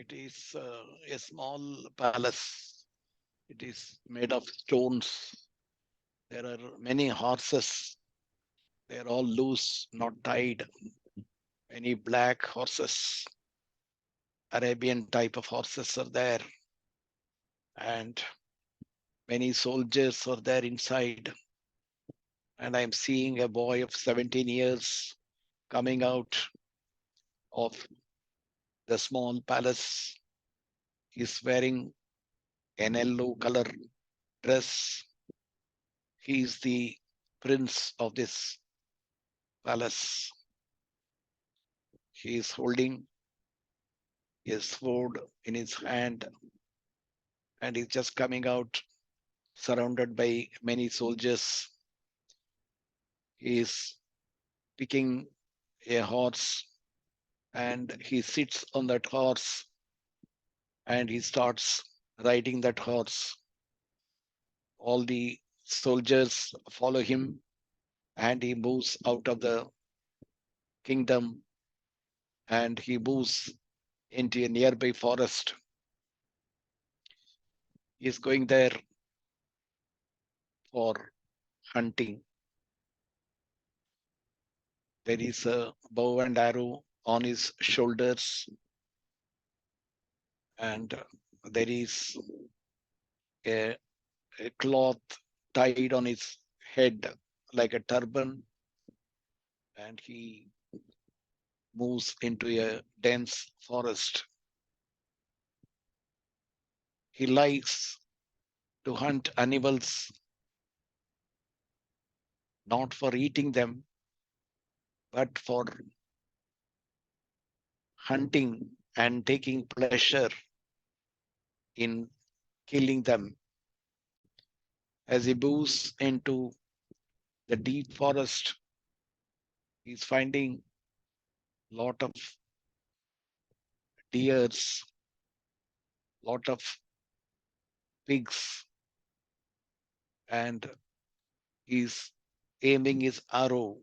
It is a small palace. It is made of stones. There are many horses. They are all loose, not tied. Many black horses, Arabian type of horses are there. And many soldiers are there inside. And I'm seeing a boy of 17 years coming out of the small palace. He's wearing an yellow color dress. He's the prince of this palace. He is holding his sword in his hand and he's just coming out surrounded by many soldiers. He is picking a horse and he sits on that horse and he starts riding that horse. All the soldiers follow him and he moves out of the kingdom and he moves into a nearby forest. He is going there for hunting. There is a bow and arrow on his shoulders, and there is a, a cloth tied on his head like a turban, and he moves into a dense forest. He likes to hunt animals not for eating them, but for hunting and taking pleasure in killing them. As he moves into the deep forest, he's finding a lot of deers, lot of pigs, and he's aiming his arrow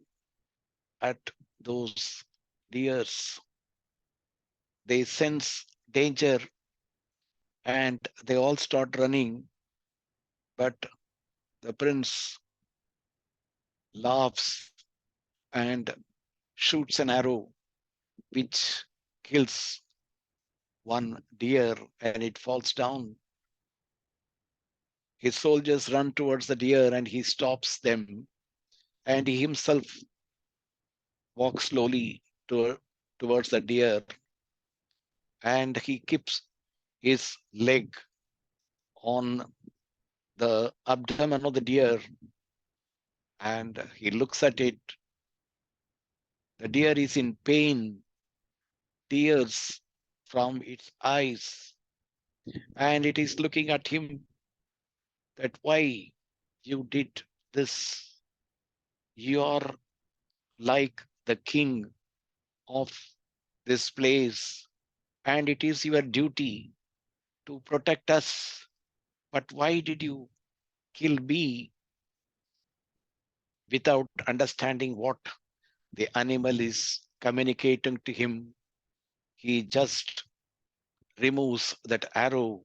at those deers. They sense danger and they all start running, but the prince laughs and shoots an arrow which kills one deer and it falls down. His soldiers run towards the deer and he stops them and he himself walks slowly towards the deer and he keeps his leg on the abdomen of the deer and he looks at it. The deer is in pain, tears from its eyes, and it is looking at him that why you did this. You are like the king of this place, and it is your duty to protect us. But why did you kill me without understanding what the animal is communicating to him? He just removes that arrow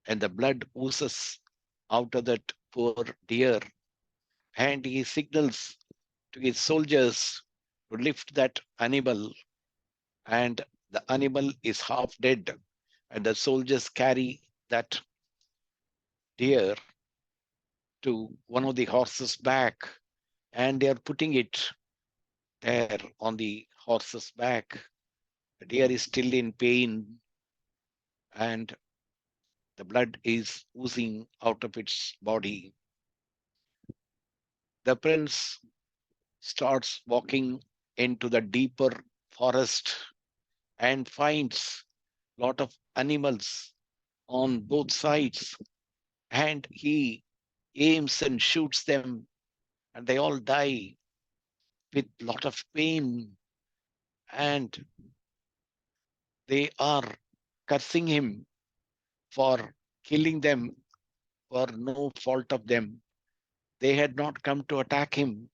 and the blood oozes out of that poor deer. And he signals to his soldiers to lift that animal. And the animal is half dead. And the soldiers carry that deer to one of the horses' back. And they are putting it there on the horse's back. The deer is still in pain. And the blood is oozing out of its body. The prince starts walking into the deeper forest and finds a lot of animals on both sides and he aims and shoots them and they all die with a lot of pain and they are cursing him for killing them for no fault of them. They had not come to attack him.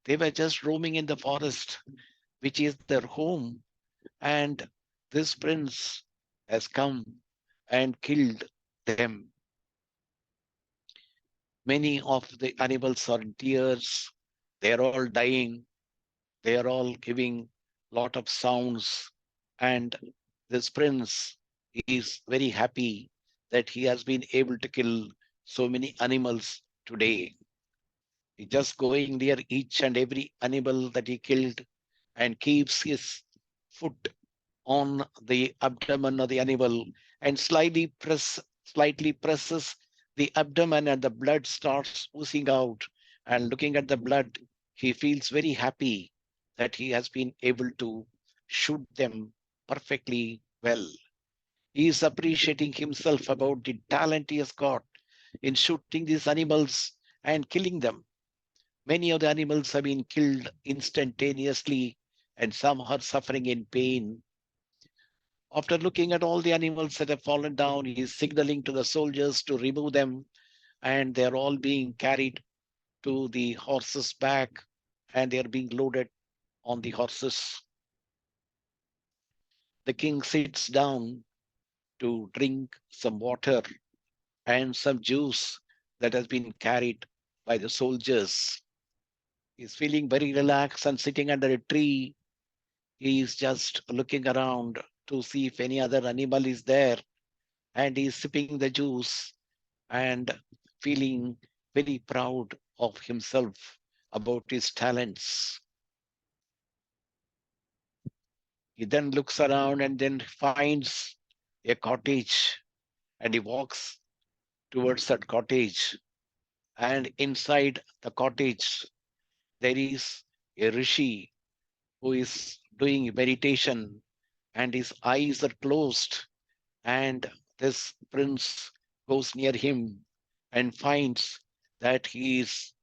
They were just roaming in the forest, which is their home. And this prince has come and killed them. Many of the animals are in tears. They are all dying. They are all giving lot of sounds. And this prince is very happy that he has been able to kill so many animals today. He just going near each and every animal that he killed and keeps his foot on the abdomen of the animal and slightly presses the abdomen, and the blood starts oozing out. And looking at the blood, he feels very happy that he has been able to shoot them perfectly well. He is appreciating himself about the talent he has got in shooting these animals and killing them. Many of the animals have been killed instantaneously, and some are suffering in pain. After looking at all the animals that have fallen down, he is signaling to the soldiers to remove them, and they are all being carried to the horse's back, and they are being loaded on the horses. The king sits down to drink some water and some juice that has been carried by the soldiers. He's feeling very relaxed and sitting under a tree. He is just looking around to see if any other animal is there, and he's sipping the juice and feeling very proud of himself about his talents. He then looks around and then finds a cottage, and he walks towards that cottage. And inside the cottage, there is a rishi who is doing meditation, and his eyes are closed. And this prince goes near him and finds that he is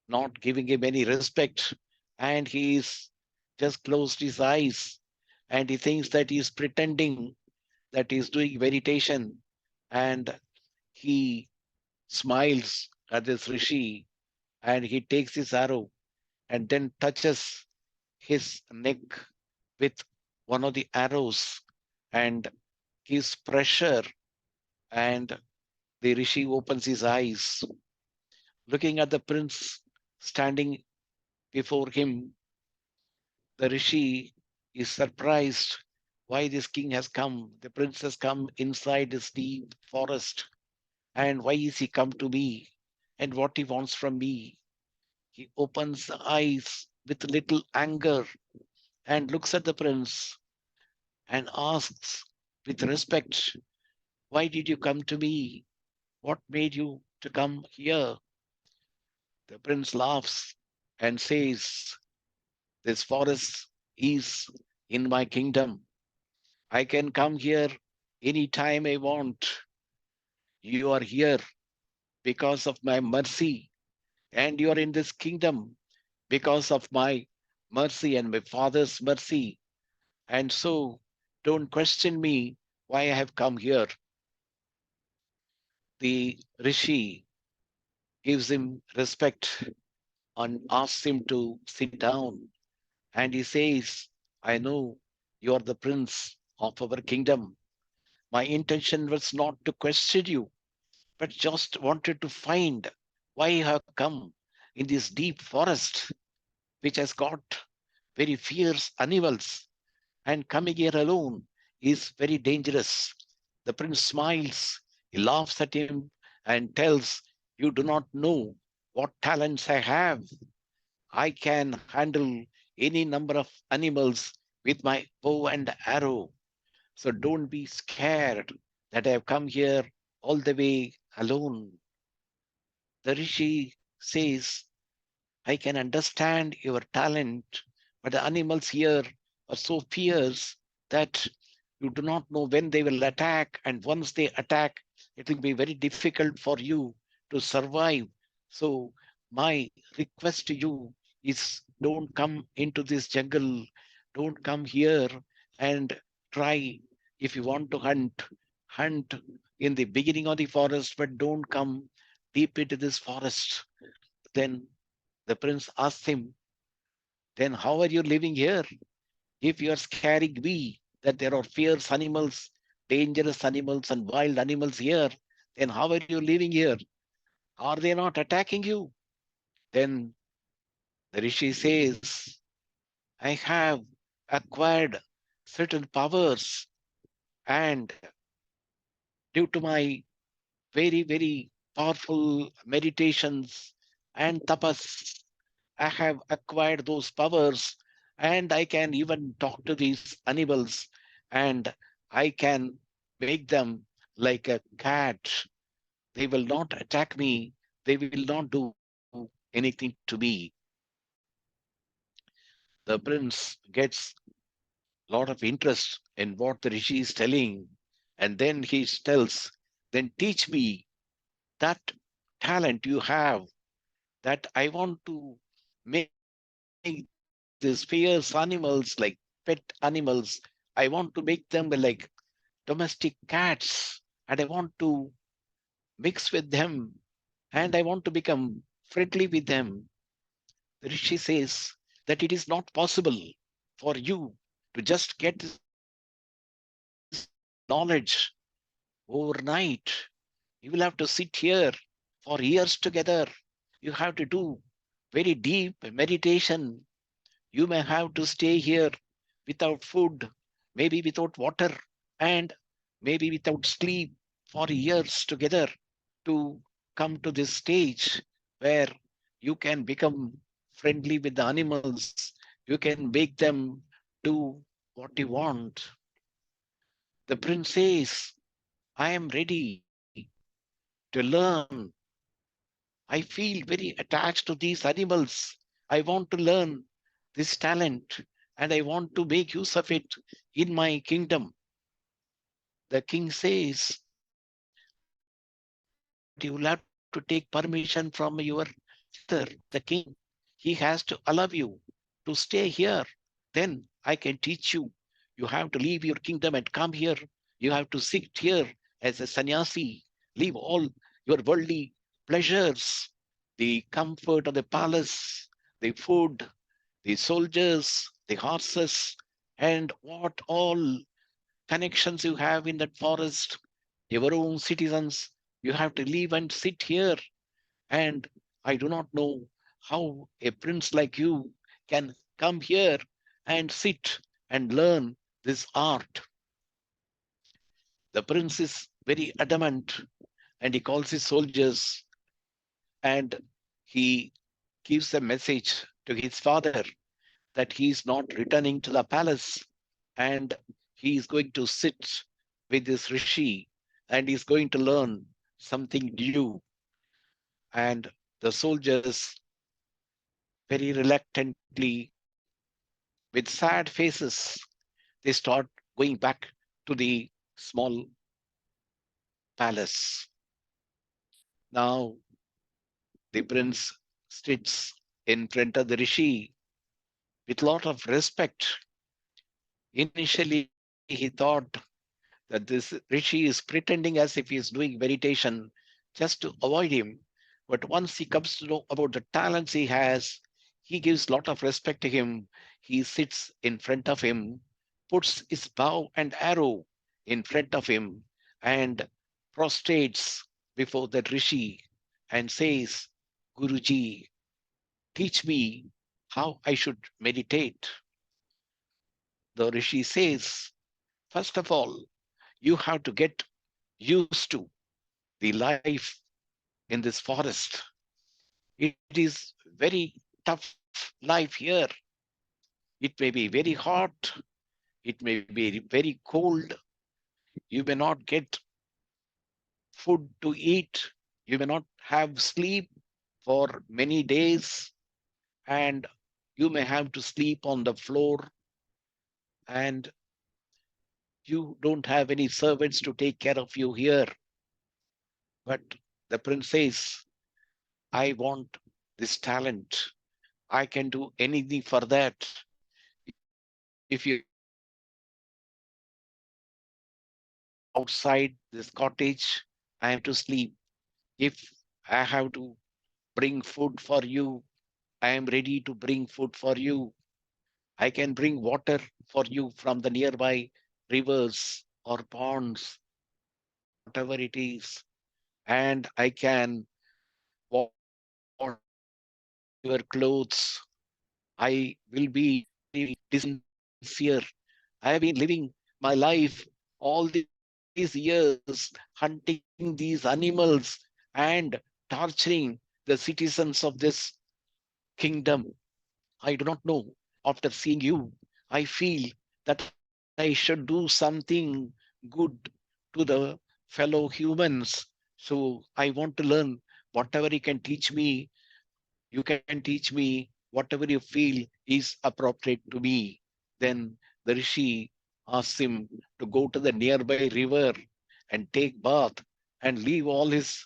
not giving him any respect, and he is just closed his eyes, and he thinks that he is pretending that he is doing meditation, and he smiles at this rishi, and he takes his arrow and then touches his neck with one of the arrows and gives pressure, and the rishi opens his eyes. Looking at the prince standing before him, the rishi is surprised why this king has come. The prince has come inside this deep forest, and why is he come to me, and what he wants from me. He opens the eyes with little anger and looks at the prince and asks with respect, why did you come to me? What made you to come here? The prince laughs and says, this forest is in my kingdom. I can come here anytime I want. You are here because of my mercy, and you are in this kingdom because of my mercy and my father's mercy. And so don't question me why I have come here. The rishi gives him respect and asks him to sit down. And he says, I know you are the prince of our kingdom. My intention was not to question you, but just wanted to find why you have come in this deep forest, which has got very fierce animals, and coming here alone is very dangerous. The prince smiles, he laughs at him and tells, you do not know what talents I have. I can handle any number of animals with my bow and arrow. So don't be scared that I have come here all the way alone. The rishi says, I can understand your talent, but the animals here are so fierce that you do not know when they will attack. And once they attack, it will be very difficult for you to survive. So my request to you is don't come into this jungle. Don't come here and try. If you want to hunt, hunt in the beginning of the forest, but don't come deep into this forest. Then the prince asked him, then how are you living here? If you are scaring me that there are fierce animals dangerous animals and wild animals here, then how are you living here? Are they not attacking you? Then the Rishi says, I have acquired certain powers, and due to my very, very powerful meditations and tapas, I have acquired those powers, and I can even talk to these animals, and I can make them like a cat. They will not attack me. They will not do anything to me. The prince gets a lot of interest in what the rishi is telling, and then he tells, then teach me that talent you have, that I want to make these fierce animals like pet animals. I want to make them like domestic cats, and I want to mix with them, and I want to become friendly with them. The Rishi says that it is not possible for you to just get this knowledge overnight. You will have to sit here for years together. You have to do very deep meditation. You may have to stay here without food, maybe without water, and maybe without sleep for years together to come to this stage where you can become friendly with the animals. You can make them do what you want. The prince says, I am ready to learn. I feel very attached to these animals. I want to learn this talent, and I want to make use of it in my kingdom. The king says that you will have to take permission from your father, the king. He has to allow you to stay here. Then I can teach you. You have to leave your kingdom and come here. You have to sit here as a sannyasi, leave all your worldly pleasures, the comfort of the palace, the food, the soldiers, the horses, and what all connections you have in that forest, your own citizens. You have to leave and sit here. And I do not know how a prince like you can come here and sit and learn this art. The prince is very adamant, and he calls his soldiers, and he gives a message to his father that he is not returning to the palace, and he is going to sit with this rishi, and he's going to learn something new. And the soldiers very reluctantly, with sad faces, they start going back to the small palace. Now the prince sits in front of the rishi with lot of respect. Initially, he thought that this rishi is pretending as if he is doing meditation just to avoid him. But once he comes to know about the talents he has, he gives lot of respect to him. He sits in front of him, puts his bow and arrow in front of him, and prostrates before the rishi and says, Guruji, teach me how I should meditate. The rishi says, first of all, you have to get used to the life in this forest. It is very tough life here. It may be very hot. It may be very cold. You may not get food to eat. You may not have sleep for many days. And you may have to sleep on the floor. And you don't have any servants to take care of you here. But the prince says, I want this talent. I can do anything for that. If you have to outside this cottage, I have to sleep. If I have to bring food for you, I am ready to bring food for you. I can bring water for you from the nearby rivers. or ponds, whatever it is, and I can wash your clothes. I will be sincere. I have been living my life all these years hunting these animals and torturing the citizens of this kingdom. I do not know. After seeing you, I feel that I should do something good to the fellow humans. So I want to learn whatever you can teach me. You can teach me whatever you feel is appropriate to me. Then the Rishi asks him to go to the nearby river and take bath and leave all his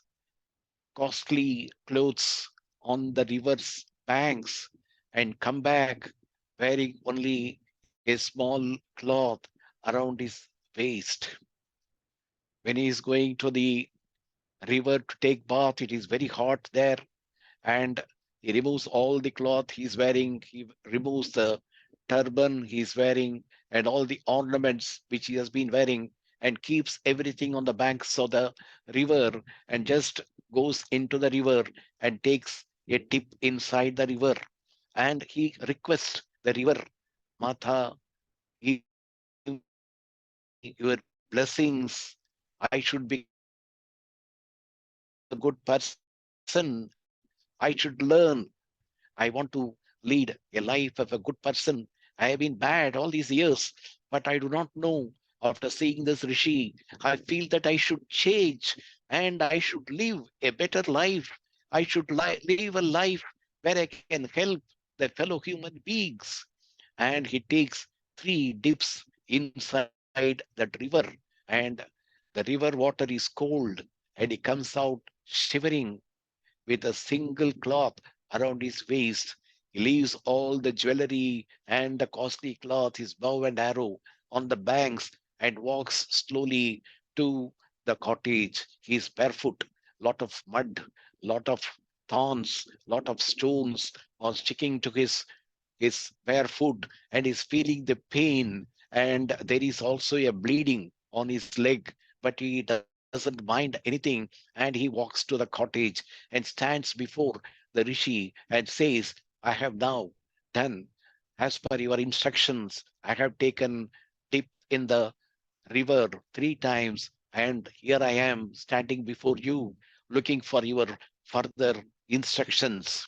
costly clothes on the river's banks and come back wearing only a small cloth around his waist. When he is going to the river to take bath, it is very hot there, and he removes all the cloth he's wearing. He removes the turban he's wearing and all the ornaments which he has been wearing, and keeps everything on the banks of the river, and just goes into the river and takes a dip inside the river. And he requests the river, Mata, give me your blessings. I should become a good person. I should learn. I want to lead a life of a good person. I have been bad all these years, but I do not know. After seeing this Rishi, I feel that I should change and I should live a better life. I should live a life where I can help the fellow human beings. And he takes 3 dips inside that river, and the river water is cold, and he comes out shivering with a single cloth around his waist. He leaves all the jewelry and the costly cloth, his bow and arrow, on the banks and walks slowly to the cottage. He is barefoot, lot of mud, lot of thorns, lot of stones are sticking to his bare foot, and is feeling the pain, and there is also a bleeding on his leg, but he doesn't mind anything, and he walks to the cottage and stands before the Rishi and says, I have now done as per your instructions. I have taken dip in the river 3 times, and here I am standing before you, looking for your further instructions.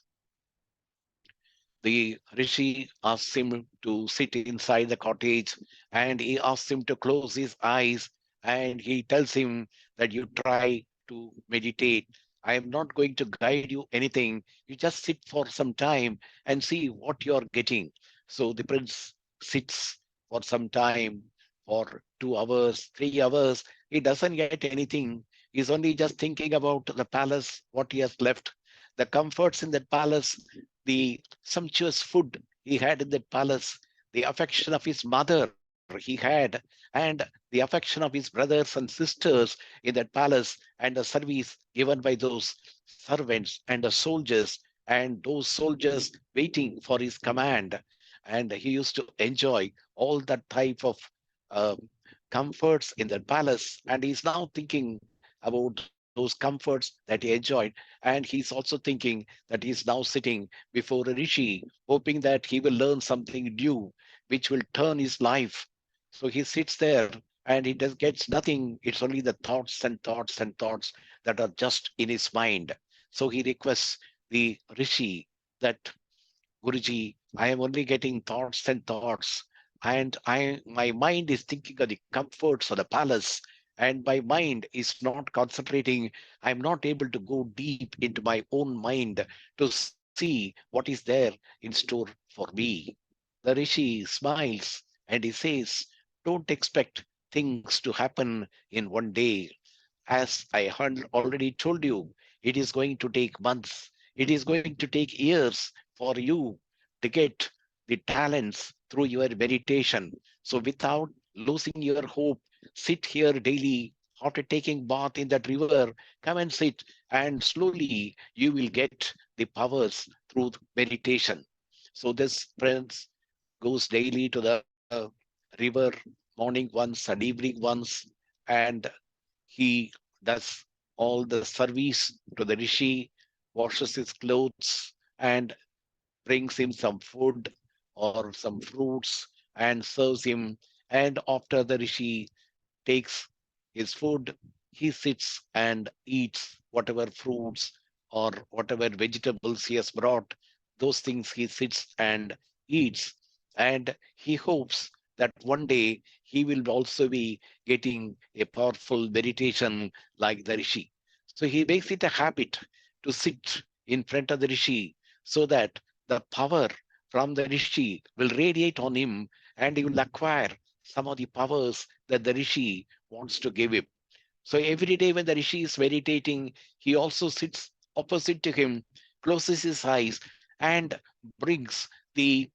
The Rishi asks him to sit inside the cottage, and he asks him to close his eyes, and he tells him that you try to meditate. I am not going to guide you anything. You just sit for some time and see what you're getting. So the prince sits for some time, for 2 hours, 3 hours. He doesn't get anything. He's only just thinking about the palace, what he has left, the comforts in that palace, the sumptuous food he had in that palace, the affection of his mother he had, and the affection of his brothers and sisters in that palace, and the service given by those servants and the soldiers, and those soldiers waiting for his command. And he used to enjoy all that type of uh, comforts in the palace. And he's now thinking about those comforts that he enjoyed. And he's also thinking that he's now sitting before a rishi, hoping that he will learn something new, which will turn his life. So he sits there and he just gets nothing. It's only the thoughts and thoughts and thoughts that are just in his mind. So he requests the rishi that, Guruji, I am only getting thoughts and thoughts, and my mind is thinking of the comforts of the palace, and my mind is not concentrating. I'm not able to go deep into my own mind to see what is there in store for me. The Rishi smiles and he says, don't expect things to happen in one day. As I already told you, it is going to take months. It is going to take years for you to get the talents through your meditation. So without losing your hope, sit here daily. After taking bath in that river, come and sit, and slowly you will get the powers through meditation. So this prince goes daily to the river morning once and evening once, and he does all the service to the rishi, washes his clothes, and brings him some food or some fruits and serves him. And after the rishi takes his food, he sits and eats whatever fruits or whatever vegetables he has brought. Those things he sits and eats. And he hopes that one day he will also be getting a powerful meditation like the Rishi. So he makes it a habit to sit in front of the Rishi so that the power from the Rishi will radiate on him and he will acquire some of the powers that the Rishi wants to give him. So every day when the Rishi is meditating, he also sits opposite to him, closes his eyes, and brings the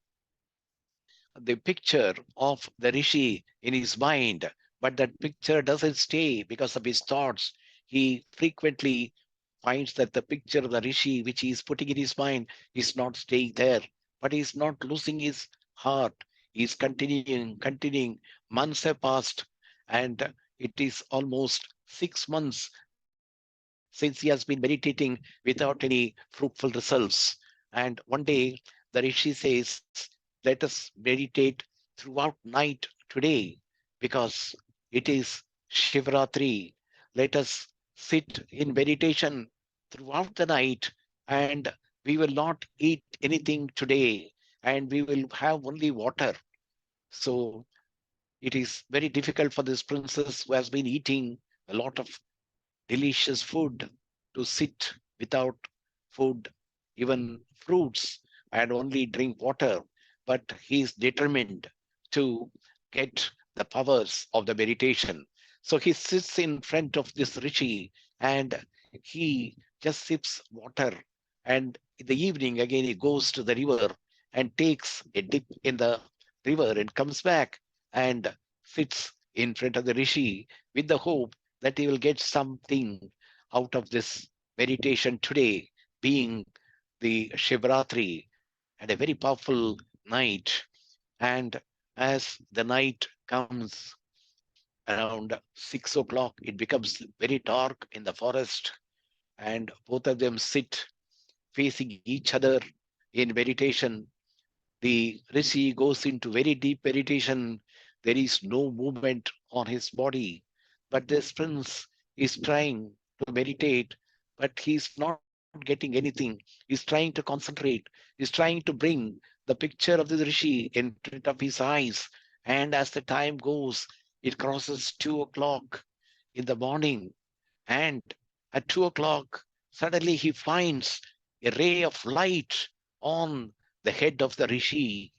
picture of the Rishi in his mind. But that picture doesn't stay because of his thoughts. He frequently finds that the picture of the Rishi, which he is putting in his mind, is not staying there. But he's not losing his heart. He's continuing. Months have passed, and it is almost 6 months since he has been meditating without any fruitful results. And one day, the Rishi says, let us meditate throughout night today because it is Shivratri. Let us sit in meditation throughout the night, and we will not eat anything today, and we will have only water. So it is very difficult for this princess who has been eating a lot of delicious food to sit without food, even fruits, and only drink water. But he is determined to get the powers of the meditation. So he sits in front of this rishi and he just sips water. And in the evening, again, he goes to the river and takes a dip in the river and comes back and sits in front of the rishi with the hope that he will get something out of this meditation today, being the Shivratri and a very powerful night. And as the night comes around 6 o'clock, it becomes very dark in the forest, and both of them sit facing each other in meditation. The Rishi goes into very deep meditation. There is no movement on his body. But this prince is trying to meditate, but he's not getting anything. He's trying to concentrate. He's trying to bring the picture of the Rishi in front of his eyes. And as the time goes, it crosses 2 o'clock in the morning. And at 2 o'clock, suddenly he finds a ray of light on the head of the Rishi.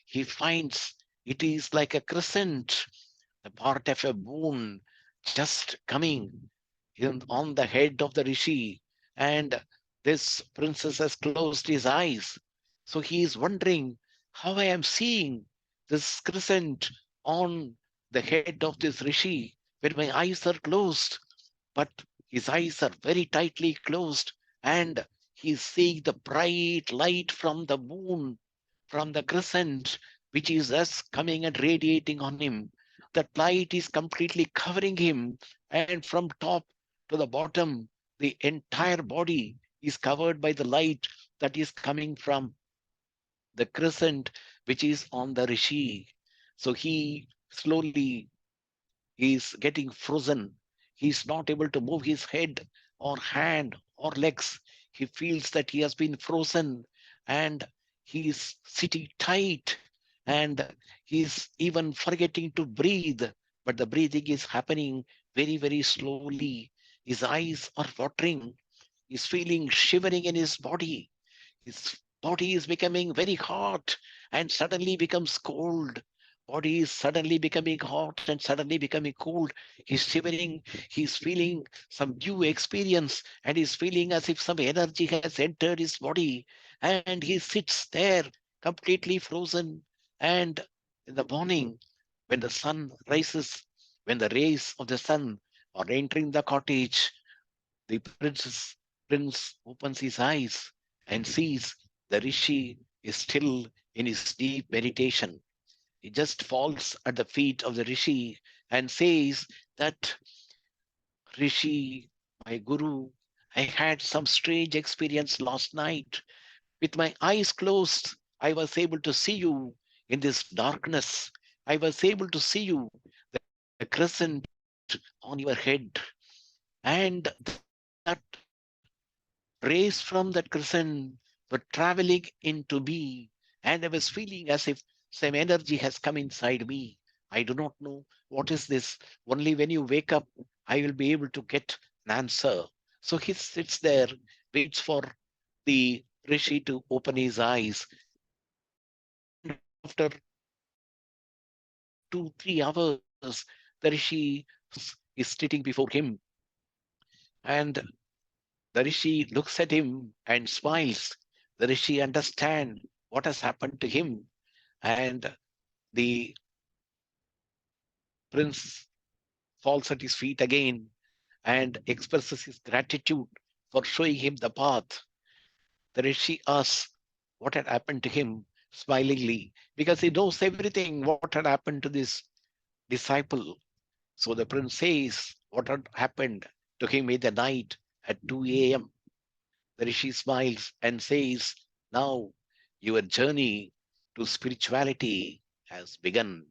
He finds it is like a crescent, the part of a moon just coming on the head of the Rishi. And this princess has closed his eyes. So he is wondering how I am seeing this crescent on the head of this Rishi when my eyes are closed. But his eyes are very tightly closed, and he is seeing the bright light from the moon, from the crescent, which is thus coming and radiating on him. That light is completely covering him, and from top to the bottom, the entire body is covered by the light that is coming from the crescent, which is on the Rishi. So he slowly is getting frozen. He's not able to move his head or hand or legs. He feels that he has been frozen and he's sitting tight and he's even forgetting to breathe. But the breathing is happening very, very slowly. His eyes are watering. He's feeling shivering in his body. His body is becoming very hot and suddenly becomes cold. Body is suddenly becoming hot and suddenly becoming cold. He's shivering. He's feeling some new experience and he's feeling as if some energy has entered his body. And he sits there completely frozen. And in the morning, when the sun rises, when the rays of the sun are entering the cottage, the prince opens his eyes and sees the rishi is still in his deep meditation. He just falls at the feet of the Rishi and says that, Rishi, my Guru, I had some strange experience last night. With my eyes closed, I was able to see you in this darkness. I was able to see you, the crescent on your head. And that rays from that crescent were traveling into me. And I was feeling as if some energy has come inside me. I do not know what is this. Only when you wake up, I will be able to get an answer. So he sits there, waits for the Rishi to open his eyes. And after 2-3 hours, the Rishi is sitting before him. And the Rishi looks at him and smiles. The Rishi understands what has happened to him. And the prince falls at his feet again and expresses his gratitude for showing him the path. The Rishi asks what had happened to him smilingly because he knows everything what had happened to this disciple. So the prince says what had happened to him in the night at 2 a.m. The Rishi smiles and says, now your journey to spirituality has begun.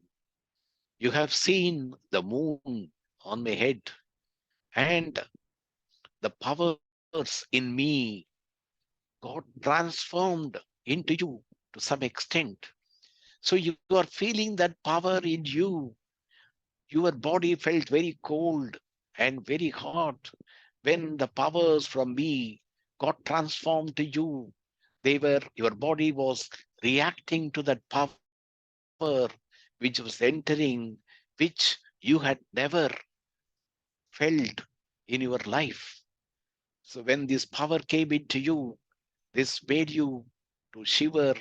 You have seen the moon on my head, and the powers in me got transformed into you to some extent. So you are feeling that power in you. Your body felt very cold and very hot when the powers from me got transformed to you. Your body was reacting to that power which was entering, which you had never felt in your life. So when this power came into you, this made you to shiver,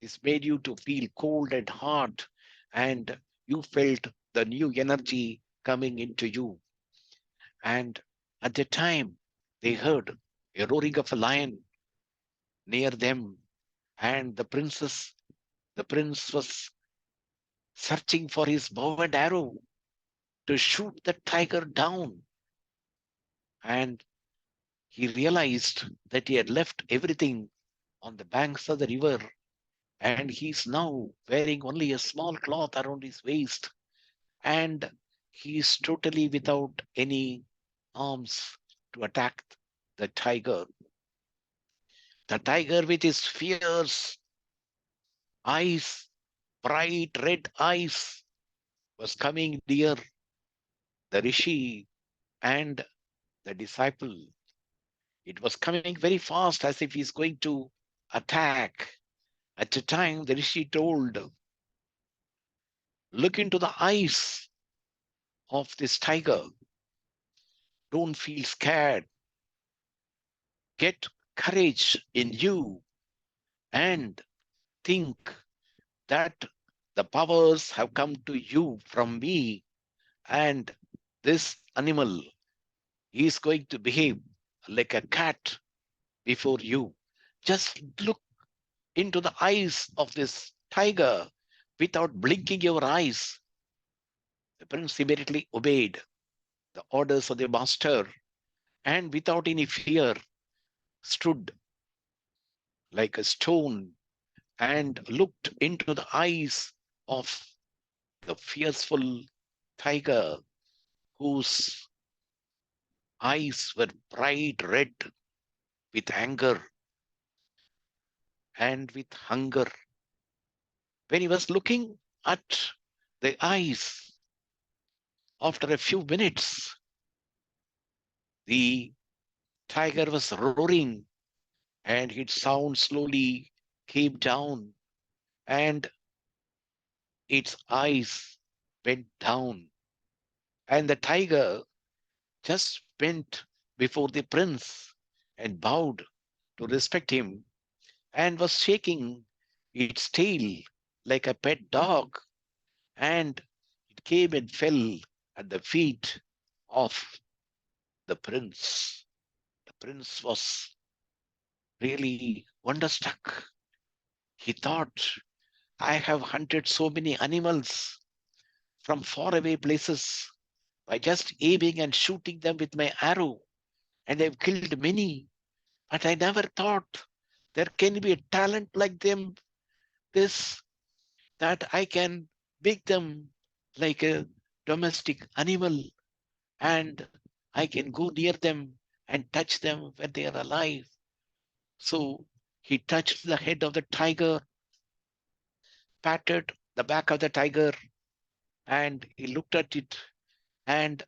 this made you to feel cold and hot, and you felt the new energy coming into you. And at the time, they heard a roaring of a lion near them, and the prince was searching for his bow and arrow to shoot the tiger down. And he realized that he had left everything on the banks of the river, and he's now wearing only a small cloth around his waist, and he is totally without any arms to attack the tiger. The tiger, with his fierce eyes, bright red eyes, was coming near the Rishi and the disciple. It was coming very fast as if he's going to attack. At the time, the Rishi told, look into the eyes of this tiger. Don't feel scared. Get courage in you and think that the powers have come to you from me, and this animal is going to behave like a cat before you. Just look into the eyes of this tiger without blinking your eyes. The prince immediately obeyed the orders of the master and without any fear stood like a stone and looked into the eyes of the fearful tiger whose eyes were bright red with anger and with hunger. When he was looking at the eyes, after a few minutes, the tiger was roaring and its sound slowly came down and its eyes went down. And the tiger just bent before the prince and bowed to respect him and was shaking its tail like a pet dog. And it came and fell at the feet of the prince. The prince was really wonderstruck. He thought, I have hunted so many animals from faraway places by just aiming and shooting them with my arrow, and I've killed many. But I never thought there can be a talent like them, this, that I can make them like a domestic animal, and I can go near them and touch them when they are alive. So he touched the head of the tiger, patted the back of the tiger, and he looked at it, and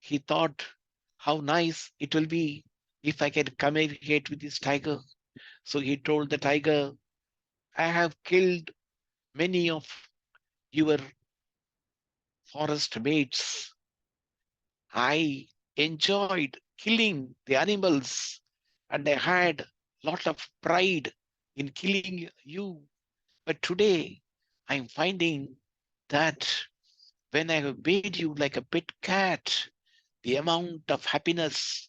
he thought how nice it will be if I can communicate with this tiger. So he told the tiger, I have killed many of your forest mates. I enjoyed killing the animals, and I had a lot of pride in killing you. But today I'm finding that when I have made you like a pet cat, the amount of happiness,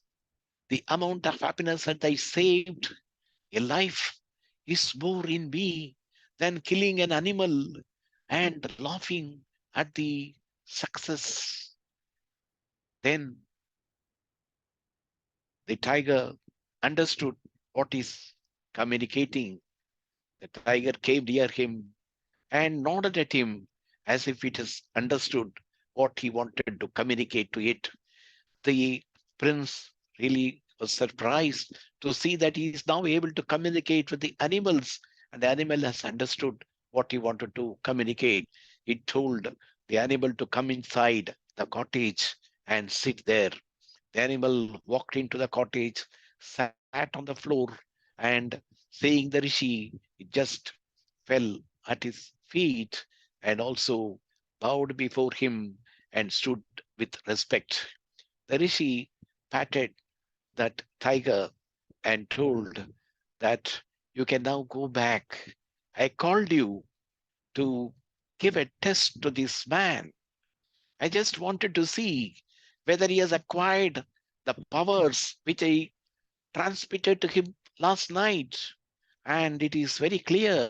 that I saved a life is more in me than killing an animal and laughing at the success. Then the tiger understood what is communicating. The tiger came near him and nodded at him as if it has understood what he wanted to communicate to it. The prince really was surprised to see that he is now able to communicate with the animals, and the animal has understood what he wanted to communicate. He told the animal to come inside the cottage and sit there. The animal walked into the cottage, sat on the floor, and seeing the rishi, it just fell at his feet and also bowed before him and stood with respect. The rishi patted that tiger and told that you can now go back. I called you to give a test to this man. I just wanted to see whether he has acquired the powers which I transmitted to him last night. And it is very clear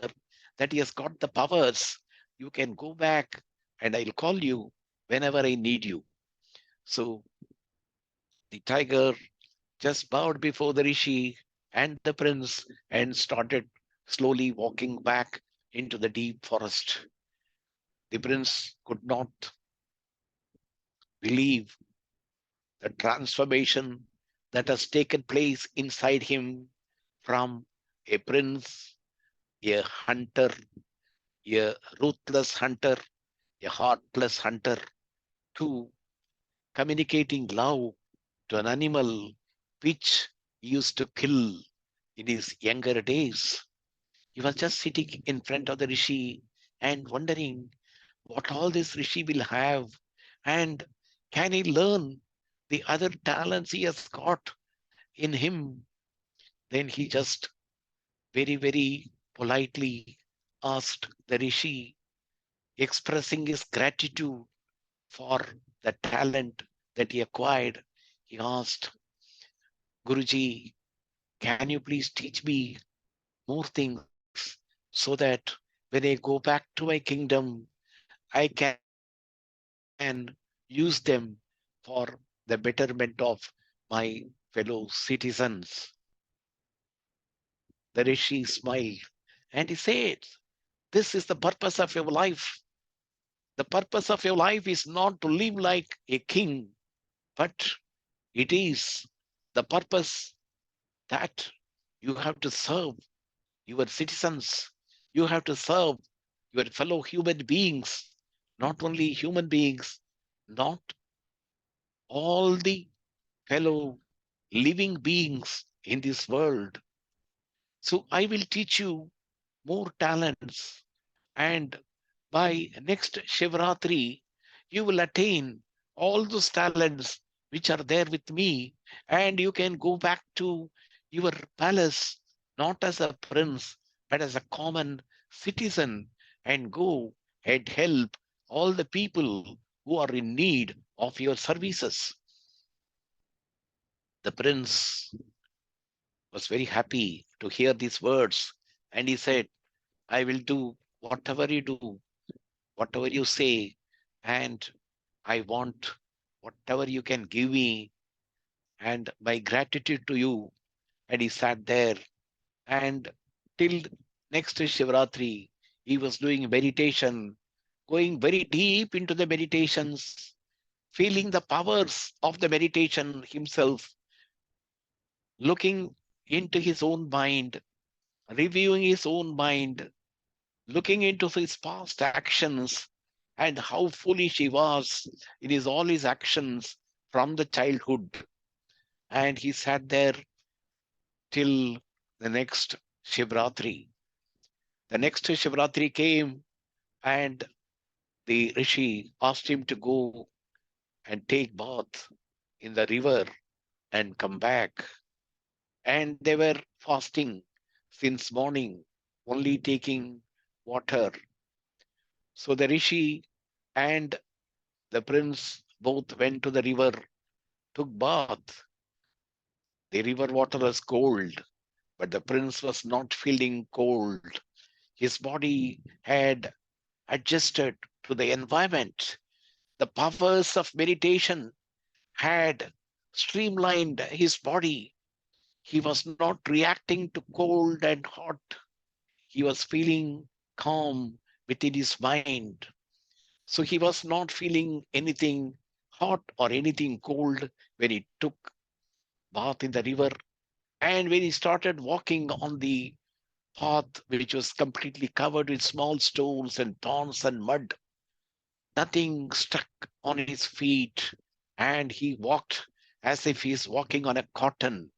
that he has got the powers. You can go back and I'll call you whenever I need you. So the tiger just bowed before the rishi and the prince and started slowly walking back into the deep forest. The prince could not believe the transformation that has taken place inside him from a prince, a hunter, a ruthless hunter, a heartless hunter, to communicating love to an animal which he used to kill in his younger days. He was just sitting in front of the rishi and wondering what all this rishi will have, and can he learn the other talents he has got in him. Then he just very, very politely asked the rishi, expressing his gratitude for the talent that he acquired. He asked, Guruji, can you please teach me more things so that when I go back to my kingdom, I can use them for the betterment of my fellow citizens. The rishi smiled and he said, this is the purpose of your life. The purpose of your life is not to live like a king, but it is the purpose that you have to serve your citizens. You have to serve your fellow human beings, not only human beings, not all the fellow living beings in this world. So I will teach you more talents, and by next Shivratri, you will attain all those talents which are there with me, and you can go back to your palace not as a prince, but as a common citizen, and go and help all the people who are in need of your services. The prince was very happy to hear these words, and he said, I will do whatever you do, whatever you say, and I want whatever you can give me, and my gratitude to you. And he sat there, and till next Shivratri, he was doing meditation, going very deep into the meditations, feeling the powers of the meditation himself, looking into his own mind, reviewing his own mind, looking into his past actions and how foolish he was in all his actions from the childhood. And he sat there till the next Shivratri. The next Shivratri came, and the Rishi asked him to go and take bath in the river and come back. And they were fasting since morning, only taking water. So the Rishi and the prince both went to the river, took bath. The river water was cold, but the prince was not feeling cold. His body had adjusted to the environment. The powers of meditation had streamlined his body. He was not reacting to cold and hot. He was feeling calm within his mind. So he was not feeling anything hot or anything cold when he took bath in the river. And when he started walking on the path, which was completely covered with small stones and thorns and mud, nothing stuck on his feet. And he walked as if he's walking on a cotton.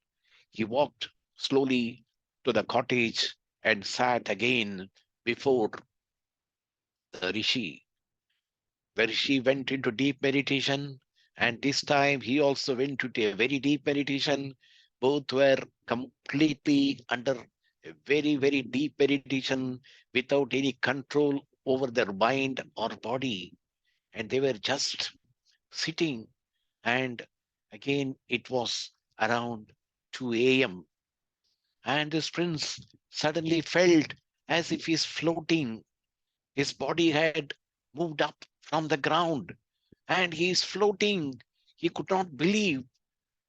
He walked slowly to the cottage and sat again before the Rishi, where she went into deep meditation. And this time he also went into a very deep meditation. Both were completely under a very, very deep meditation without any control over their mind or body. And they were just sitting. And again, it was around 2 a.m. And this prince suddenly felt as if he's floating. His body had moved up from the ground and he is floating. He could not believe.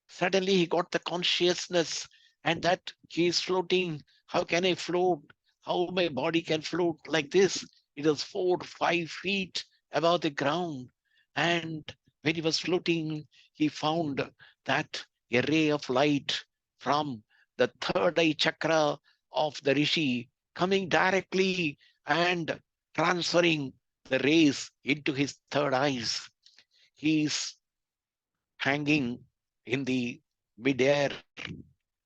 Suddenly he got the consciousness and that he is floating. How can I float? How my body can float like this? It was 4 to 5 feet above the ground. And when he was floating, he found that a ray of light from the third eye chakra of the Rishi coming directly and transferring the rays into his third eyes. He is hanging in the midair,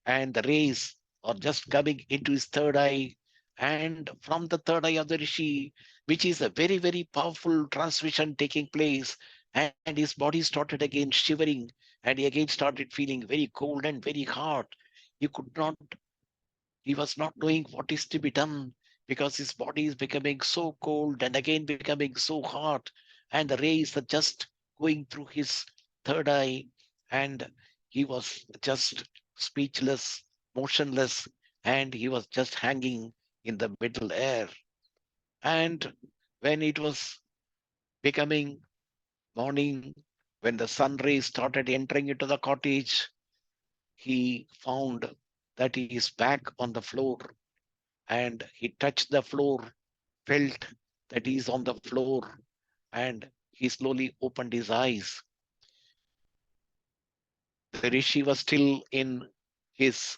and the rays are just coming into his third eye. And from the third eye of the Rishi, which is a very, very powerful transmission taking place, and his body started again shivering, and he again started feeling very cold and very hot. He could not he was not knowing what is to be done because his body is becoming so cold and again becoming so hot, and the rays are just going through his third eye, and he was just speechless, motionless, and he was just hanging in the middle air. And when it was becoming morning, when the sun rays started entering into the cottage, he found that he is back on the floor, and he touched the floor, felt that he is on the floor, and he slowly opened his eyes. The Rishi was still in his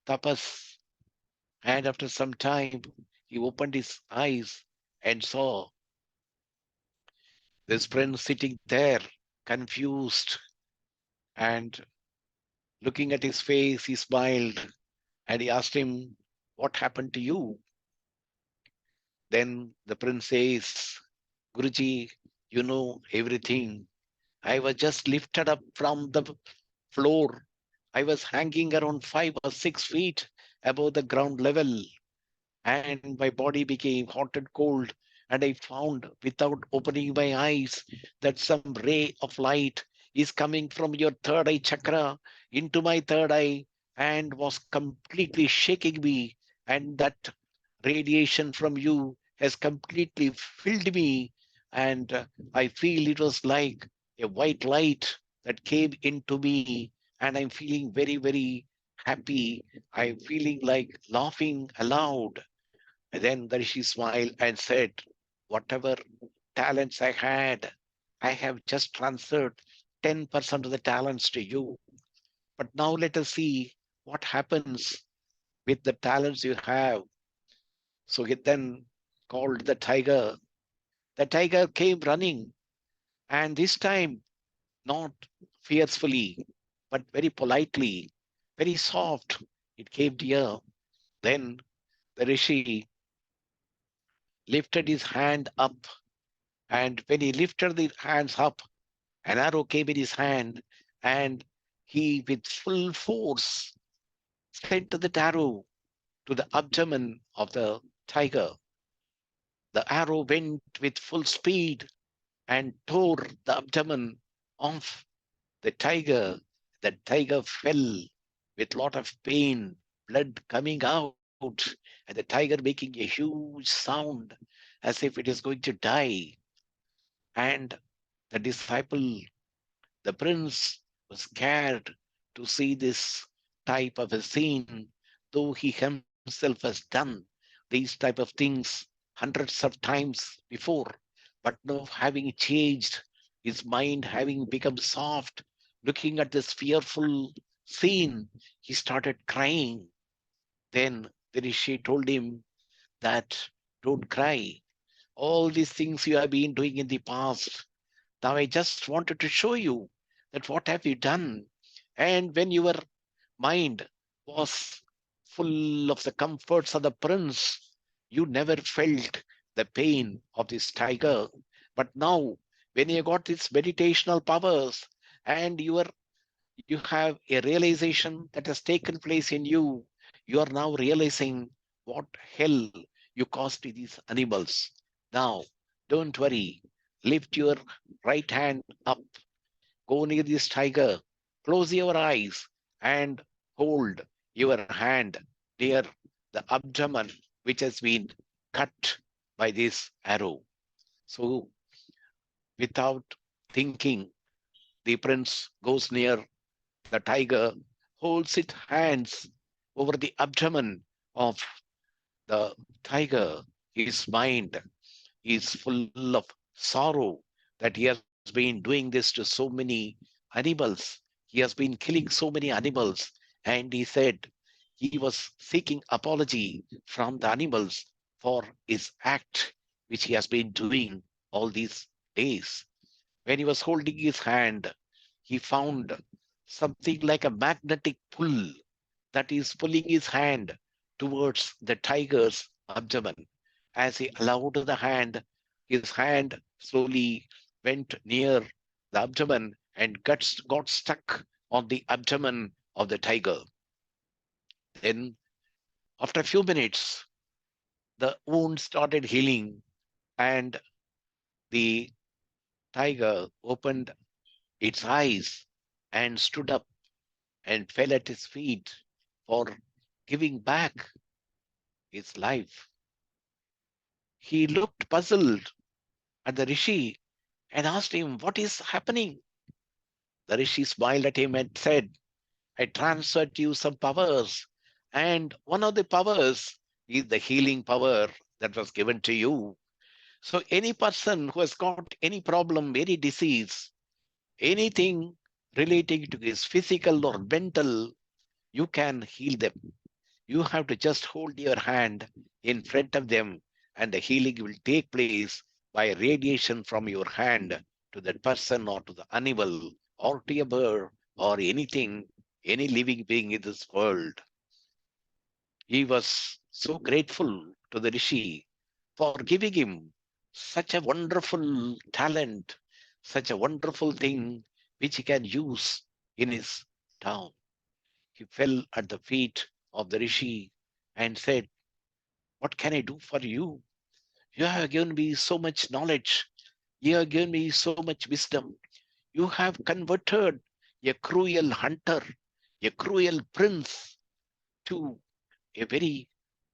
tapas, and after some time, he opened his eyes and saw this prince sitting there, confused, and looking at his face, he smiled and he asked him, "What happened to you?" Then the prince says, "Guruji, you know everything. I was just lifted up from the floor. I was hanging around 5 or 6 feet above the ground level, and my body became hot and cold. And I found, without opening my eyes, that some ray of light is coming from your third eye chakra into my third eye and was completely shaking me. And that radiation from you has completely filled me, and I feel it was like a white light that came into me, and I'm feeling very, very happy. I'm feeling like laughing aloud. And then the Rishi smiled and said, whatever talents I had, I have just transferred 10% of the talents to you. But now let us see what happens with the talents you have. So he then called the tiger. The tiger came running, and this time not fiercely, but very politely, very soft. It came near. Then the Rishi lifted his hand up, and when he lifted the hands up, an arrow came in his hand, and he, with full force, sent the arrow to the abdomen of the tiger. The arrow went with full speed and tore the abdomen of the tiger. The tiger fell with lot of pain, blood coming out, and the tiger making a huge sound as if it is going to die. And the disciple, the prince, was scared to see this type of a scene, though he himself has done these type of things hundreds of times before, but now having changed, his mind having become soft, looking at this fearful scene, he started crying. Then the Rishi told him that don't cry. All these things you have been doing in the past, now I just wanted to show you that what have you done. And when your mind was full of the comforts of the prince, you never felt the pain of this tiger. But now, when you got these meditational powers and you have a realization that has taken place in you, you are now realizing what hell you caused to these animals. Now, don't worry. Lift your right hand up, go near this tiger, close your eyes, and hold your hand near the abdomen which has been cut by this arrow. So, without thinking, the prince goes near the tiger, holds its hands over the abdomen of the tiger. His mind is full of sorrow that he has been doing this to so many animals. He has been killing so many animals. And he said he was seeking apology from the animals for his act, which he has been doing all these days. When he was holding his hand, he found something like a magnetic pull that is pulling his hand towards the tiger's abdomen. As he allowed the hand, his hand slowly went near the abdomen and got stuck on the abdomen of the tiger. Then, after a few minutes, the wound started healing, and the tiger opened its eyes and stood up and fell at his feet for giving back his life. He looked puzzled at the Rishi and asked him, what is happening? The Rishi smiled at him and said, I transferred to you some powers, and one of the powers is the healing power that was given to you. So any person who has got any problem, any disease, anything relating to his physical or mental, you can heal them. You have to just hold your hand in front of them, and the healing will take place by radiation from your hand to that person or to the animal or to a bird or anything, any living being in this world. He was so grateful to the Rishi for giving him such a wonderful talent, such a wonderful thing which he can use in his town. He fell at the feet of the Rishi and said, what can I do for you? You have given me so much knowledge. You have given me so much wisdom. You have converted a cruel hunter, a cruel prince, to a very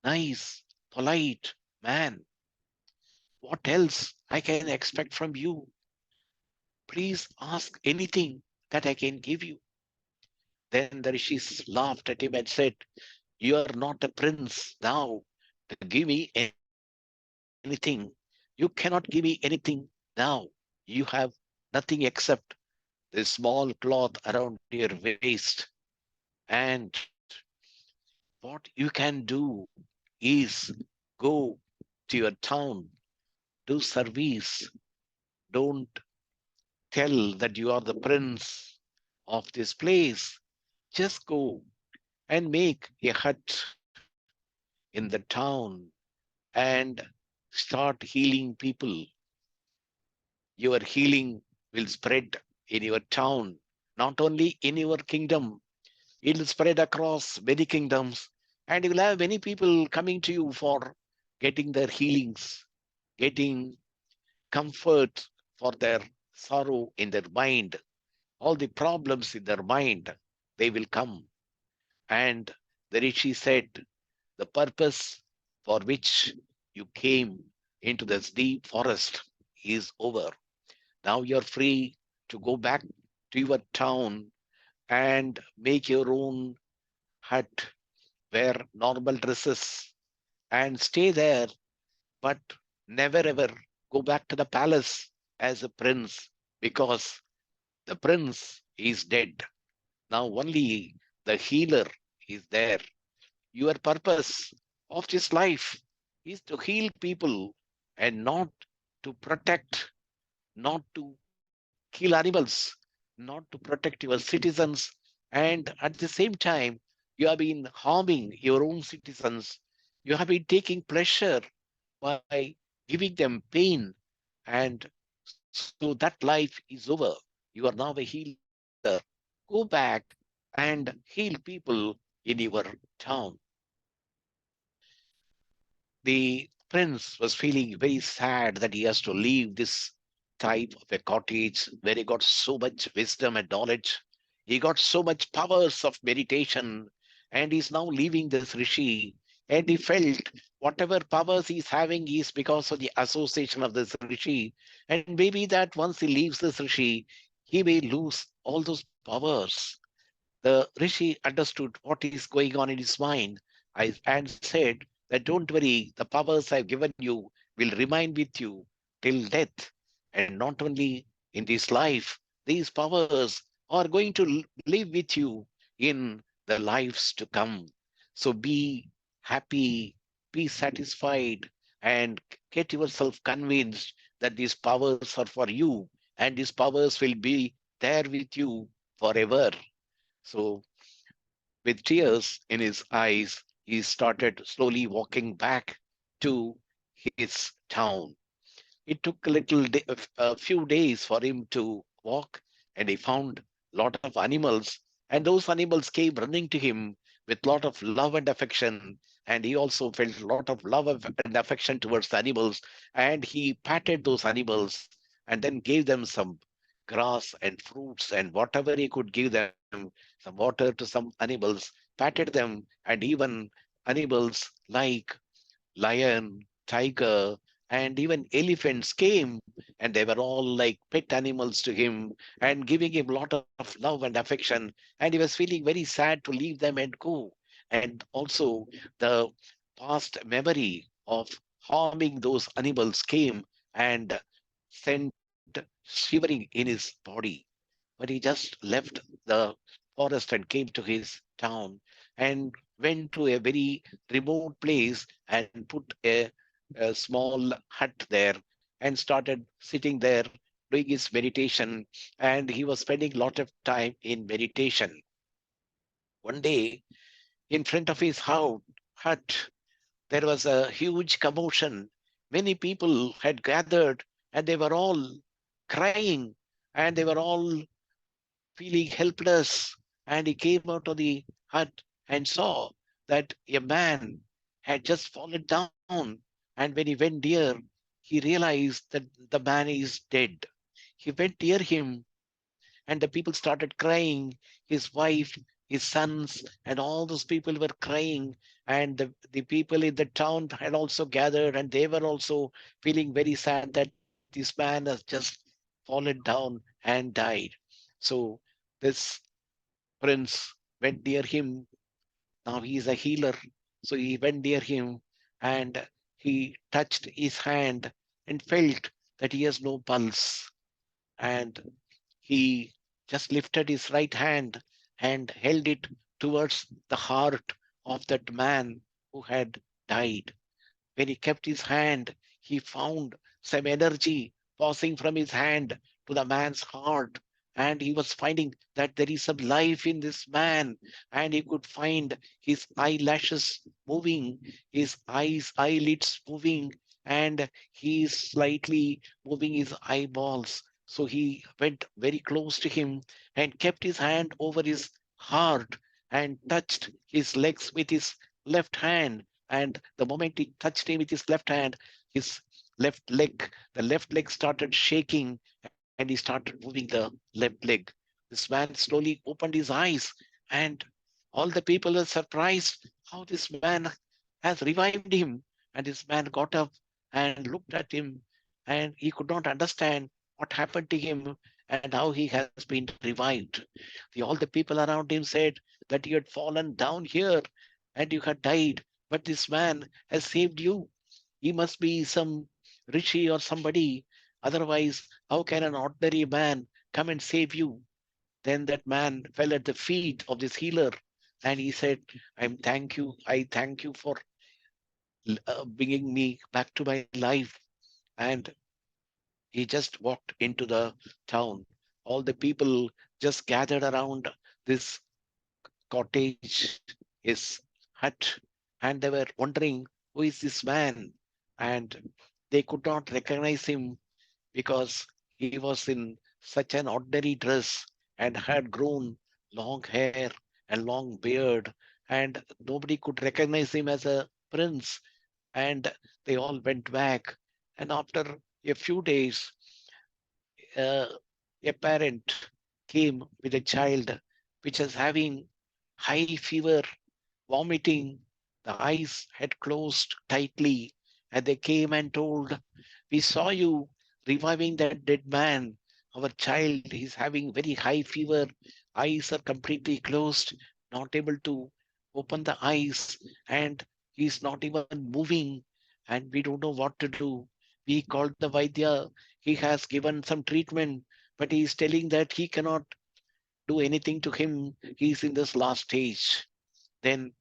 nice polite man. What else I can expect from you? Please ask anything that I can give you. Then the rishis laughed at him and said, you are not a prince now to give me anything. You cannot give me anything now. You have nothing except this small cloth around your waist. And what you can do is go to your town, do service. Don't tell that you are the prince of this place. Just go and make a hut in the town and start healing people. Your healing will spread in your town, not only in your kingdom, it will spread across many kingdoms, and you will have many people coming to you for getting their healings, getting comfort for their sorrow in their mind, all the problems in their mind, they will come. And the Rishi said, the purpose for which you came into this deep forest is over. Now you're free to go back to your town and make your own hut, wear normal dresses, and stay there, but never ever go back to the palace as a prince because the prince is dead. Now only the healer is there. Your purpose of this life is to heal people and not to protect, not to kill animals, not to protect your citizens. And at the same time, you have been harming your own citizens. You have been taking pleasure by giving them pain. And so that life is over. You are now a healer. Go back and heal people in your town. The prince was feeling very sad that he has to leave this type of a cottage where he got so much wisdom and knowledge. He got so much powers of meditation, and he's now leaving this rishi. And he felt whatever powers he's having is because of the association of this rishi. And maybe that once he leaves this rishi, he may lose all those powers. The rishi understood what is going on in his mind and said that don't worry, the powers I've given you will remain with you till death. And not only in this life, these powers are going to live with you in the lives to come. So be happy, be satisfied, and get yourself convinced that these powers are for you and these powers will be there with you forever. So, with tears in his eyes, he started slowly walking back to his town. It took a few days for him to walk, and he found a lot of animals, and those animals came running to him with a lot of love and affection. And he also felt a lot of and affection towards the animals, and he patted those animals and then gave them some grass and fruits and whatever he could give them, some water to some animals, patted them, and even animals like lion, tiger, and even elephants came, and they were all like pet animals to him and giving him a lot of love and affection. And he was feeling very sad to leave them and go. And also, the past memory of harming those animals came and sent shivering in his body. But he just left the forest and came to his town and went to a very remote place and put a small hut there and started sitting there doing his meditation. And he was spending a lot of time in meditation. One day, in front of his hut, there was a huge commotion. Many people had gathered and they were all crying and they were all feeling helpless. And he came out of the hut and saw that a man had just fallen down. And when he went near, he realized that the man is dead. He went near him, and the people started crying. His wife, his sons, and all those people were crying. And the people in the town had also gathered, and they were also feeling very sad that this man has just fallen down and died. So this prince went near him. Now he is a healer. So he went near him and he touched his hand and felt that he has no pulse. And he just lifted his right hand and held it towards the heart of that man who had died. When he kept his hand, he found some energy passing from his hand to the man's heart. And he was finding that there is some life in this man. And he could find his eyelashes moving, his eyelids moving, and he is slightly moving his eyeballs. So he went very close to him and kept his hand over his heart and touched his legs with his left hand. And the moment he touched him with his left hand, his the left leg started shaking and he started moving the left leg. This man slowly opened his eyes and all the people were surprised how this man has revived him. And this man got up and looked at him and he could not understand what happened to him and how he has been revived. All the people around him said that you had fallen down here and you had died, but this man has saved you. He must be some rishi or somebody. Otherwise, how can an ordinary man come and save you? Then that man fell at the feet of this healer and he said, I thank you for bringing me back to my life. And he just walked into the town. All the people just gathered around this cottage, his hut, and they were wondering, who is this man? And they could not recognize him because he was in such an ordinary dress and had grown long hair and long beard, and nobody could recognize him as a prince. And they all went back. And after a few days, uh, a parent came with a child which was having high fever, vomiting. The eyes had closed tightly, and they came and told, we saw you reviving that dead man. Our child is having very high fever. Eyes are completely closed, not able to open the eyes, and he's not even moving. And we don't know what to do. We called the Vaidya. He has given some treatment, but he is telling that he cannot do anything to him. He's in this last stage. Then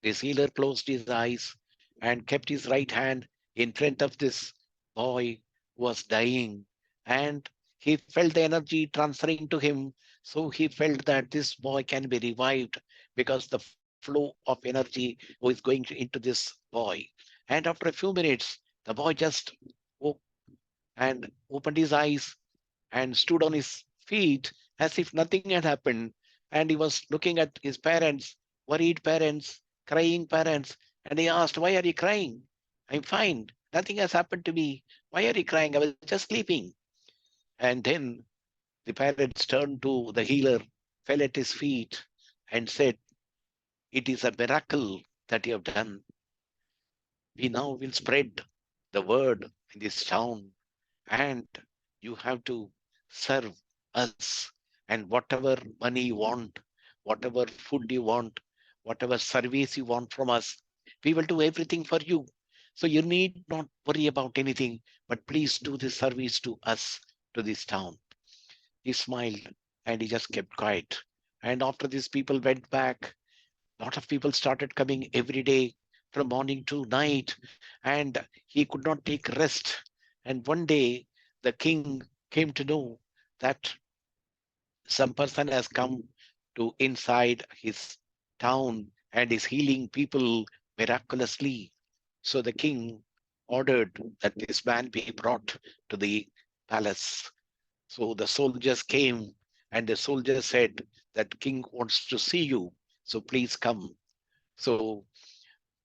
the healer closed his eyes and kept his right hand in front of this boy who was dying. And he felt the energy transferring to him. So he felt that this boy can be revived because the flow of energy was going into this boy. And after a few minutes, the boy just woke and opened his eyes and stood on his feet as if nothing had happened. And he was looking at his parents, worried parents, crying parents. And he asked, why are you crying? I'm fine. Nothing has happened to me. Why are you crying? I was just sleeping. And then the parents turned to the healer, fell at his feet, and said, it is a miracle that you have done. We now will spread the word in this town, and you have to serve us. And whatever money you want, whatever food you want, whatever service you want from us, we will do everything for you. So you need not worry about anything, but please do this service to us, to this town. He smiled and he just kept quiet. And after these people went back, a lot of people started coming every day from morning to night, and he could not take rest. And one day, the king came to know that some person has come to inside his town and is healing people miraculously. So the king ordered that this man be brought to the palace. So the soldiers came, and the soldiers said that king wants to see you, so please come. So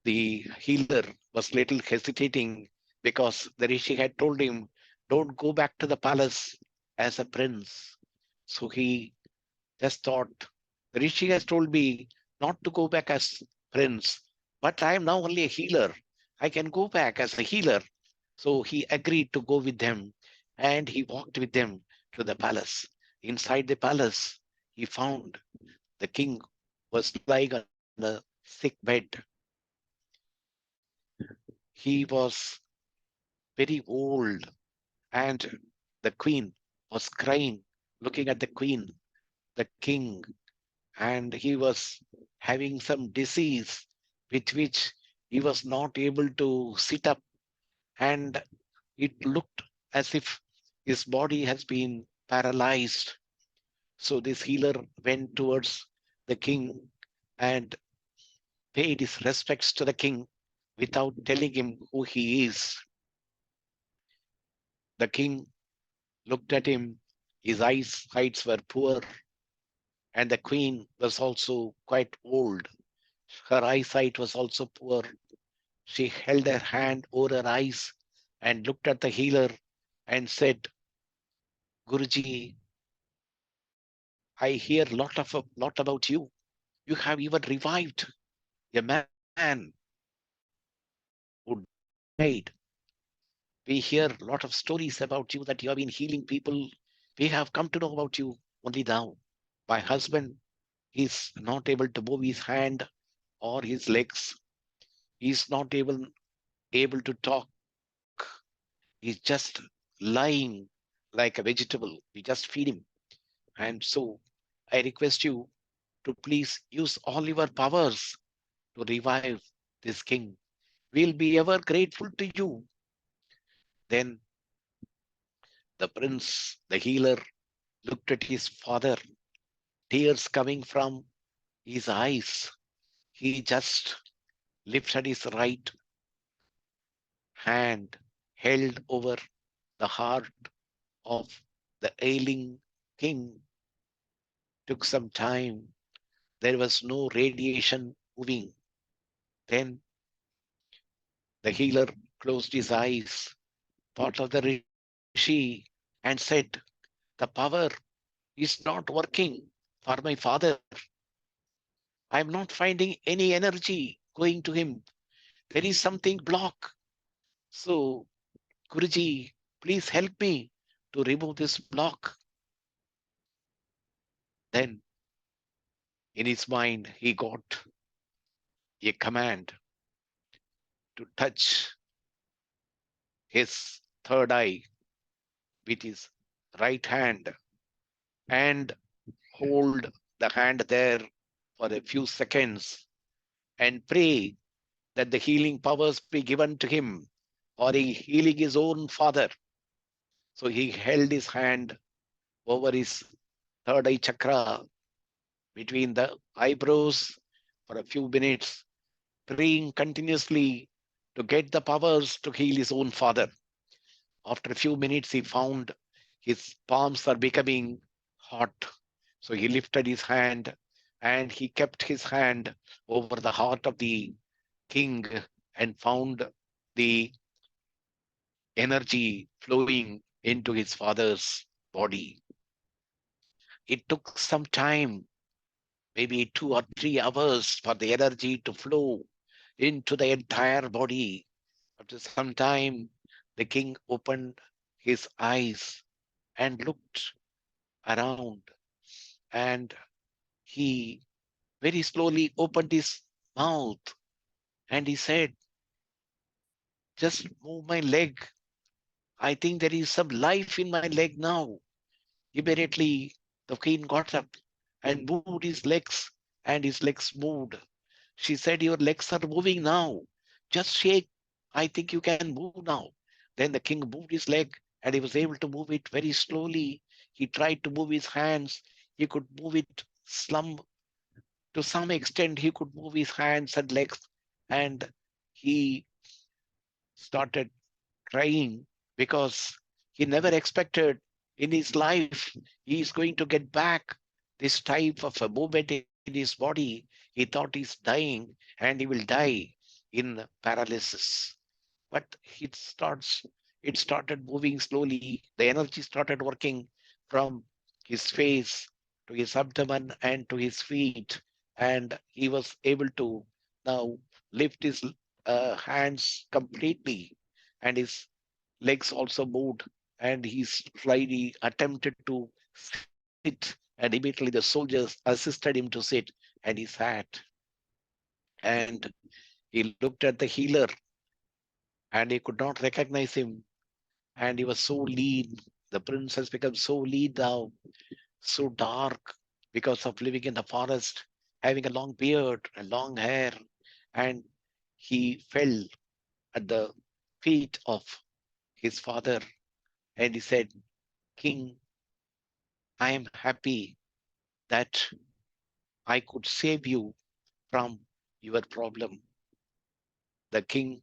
the healer was little hesitating because the rishi had told him, don't go back to the palace as a prince. So he just thought The Rishi has told me not to go back as prince, but I am now only a healer. I can go back as a healer. So he agreed to go with them and he walked with them to the palace. Inside the palace, he found the king was lying on a sick bed. He was very old, and the queen was crying, looking at the queen, the king, and he was having some disease with which he was not able to sit up, and it looked as if his body has been paralyzed. So this healer went towards the king and paid his respects to the king without telling him who he is. The king looked at him. His eyesight were poor, and the queen was also quite old. Her eyesight was also poor. She held her hand over her eyes and looked at the healer and said, Guruji, I hear lot about you. You have even revived a man who died. We hear a lot of stories about you that you have been healing people. We have come to know about you only now. My husband is not able to move his hand or his legs. He's not able to talk. He's just lying like a vegetable. We just feed him. And so I request you to please use all your powers to revive this king. We'll be ever grateful to you. Then the prince, the healer, looked at his father, tears coming from his eyes. He just lifted his right hand, held over the heart of the ailing king. Took some time. There was no radiation moving. Then the healer closed his eyes, thought of the rishi, and said, the power is not working for my father. I am not finding any energy going to him. There is something block. So, Guruji, please help me to remove this block. Then, in his mind, he got a command to touch his third eye with his right hand and hold the hand there for a few seconds and pray that the healing powers be given to him or he healing his own father. So he held his hand over his third eye chakra between the eyebrows for a few minutes, praying continuously to get the powers to heal his own father. After a few minutes, he found his palms are becoming hot. So he lifted his hand and he kept his hand over the heart of the king and found the energy flowing into his father's body. It took some time, maybe 2 or 3 hours, for the energy to flow into the entire body. After some time, the king opened his eyes and looked around, and he very slowly opened his mouth and he said, just move my leg. I think there is some life in my leg now. Immediately, the queen got up and moved his legs, and his legs moved. She said, your legs are moving now. Just shake. I think you can move now. Then the king moved his leg and he was able to move it very slowly. He tried to move his hands. He could move it to some extent. He could move his hands and legs, and he started crying because he never expected in his life he is going to get back this type of a movement in his body. He thought he's dying and he will die in paralysis. But it started moving slowly. The energy started working from his face. to his abdomen and to his feet, and he was able to now lift his hands completely, and his legs also moved, and he attempted to sit, and immediately the soldiers assisted him to sit, and he sat, and he looked at the healer, and he could not recognize him, and he was so lean. The prince has become so lean now, so dark, because of living in the forest, having a long beard and long hair, and he fell at the feet of his father, and he said, King, I am happy that I could save you from your problem. The king